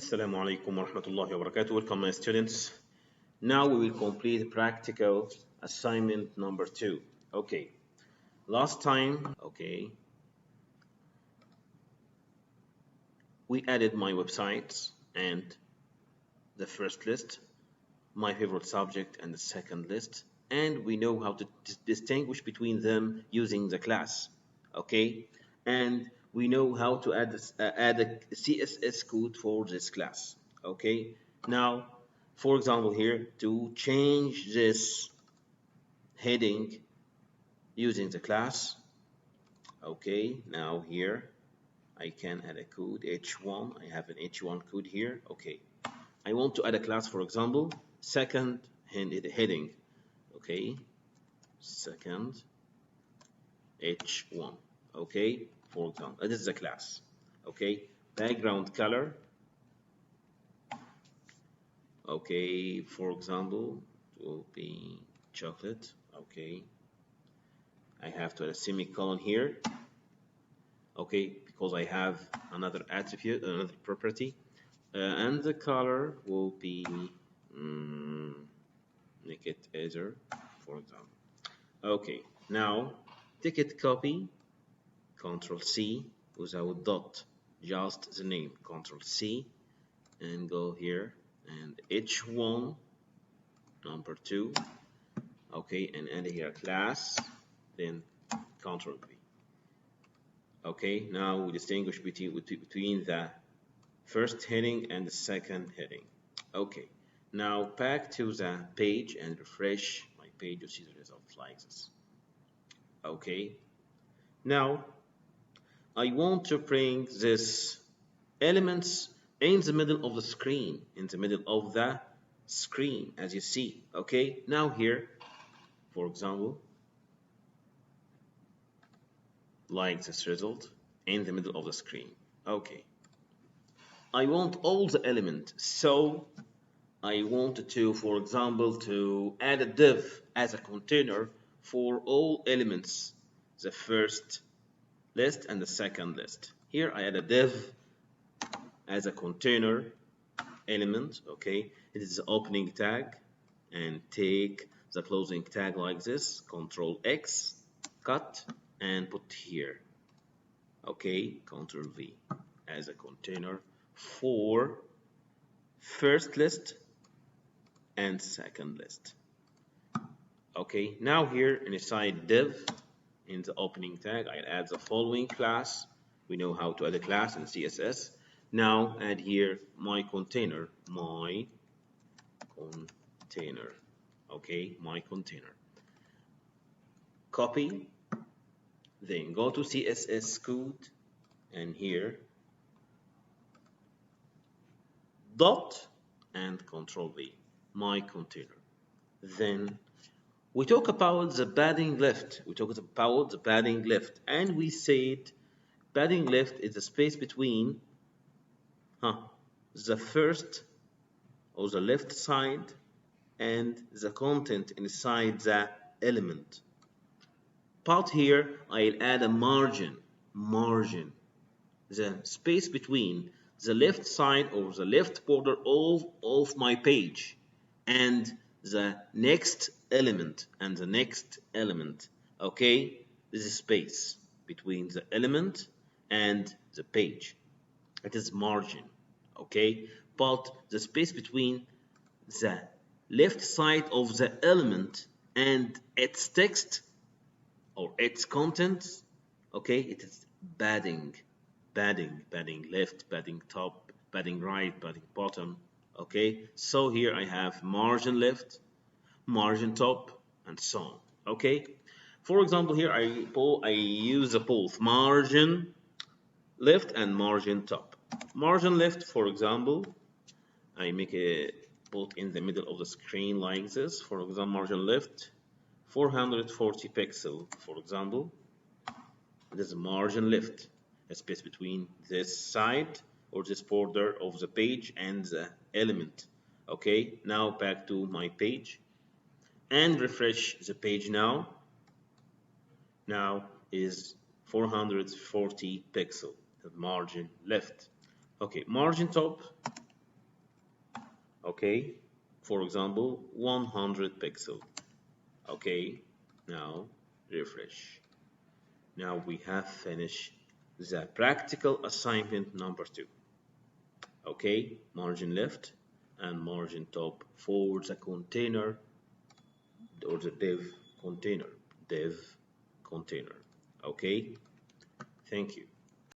Assalamu alaikum wa rahmatullahi wa barakatuh. Welcome, my students. Now we will complete practical assignment number 2. Okay. Last time, we added my websites and the first list, my favorite subject and the second list, and we know how to distinguish between them using the class. Okay. And we know how to add a CSS code for this class. Okay. Now, for example, here to change this heading using the class. Okay. Now here I can add a code H1. I have an H1 code here. Okay. I want to add a class, for example, second heading. Okay. Second H1. Okay, for example, this is a class. Okay, background color. Okay, for example, it will be chocolate. Okay, I have to add a semicolon here. Okay, because I have another attribute, another property, and the color will be make it either, for example. Okay, now take it, copy. Control C without dot, just the name. Control C and go here and H1 number 2. Okay, and add here class, then Control V. Okay, now we distinguish between the first heading and the second heading. Okay, now back to the page and refresh my page. You see the result like this. Okay, now I want to bring this elements in the middle of the screen, as you see. Okay, now here, for example, like this result in the middle of the screen. Okay, I want all the elements, so I wanted to, for example, to add a div as a container for all elements, the first list and the second list. Here I add a div as a container element. Okay, it is the opening tag, and take the closing tag like this. Control X, cut and put here. Okay, Control V as a container for first list and second list. Okay, now here inside div, in the opening tag, I add the following class. We know how to add a class in CSS. Now add here my container. Okay, my container. Copy. Then go to CSS code, and here dot and Control V. My container. Then we talk about the padding left. And we said padding left is the space between the first or the left side and the content inside the element. But here I'll add a margin. The space between the left side or the left border of my page and the next element and the next element. Okay, this is space between the element and the page. It is margin. Okay, but the space between the left side of the element and its text or its content, okay, it is padding left, padding top, padding right, padding bottom. Okay, so here I have margin left, margin top, and so on. Okay, for example, here I use both margin left and margin top. Margin left, for example, I make a both in the middle of the screen like this. For example, margin left 440 pixel, for example. This is margin left, a space between this side or this border of the page and the element. Okay, now back to my page and refresh the page now. Now is 440 pixel, the margin left. Okay, margin top Okay, for example 100 pixel. Okay, now refresh. Now we have finished the practical assignment number 2. Okay, margin left and margin top for the container or the div container. Okay, thank you.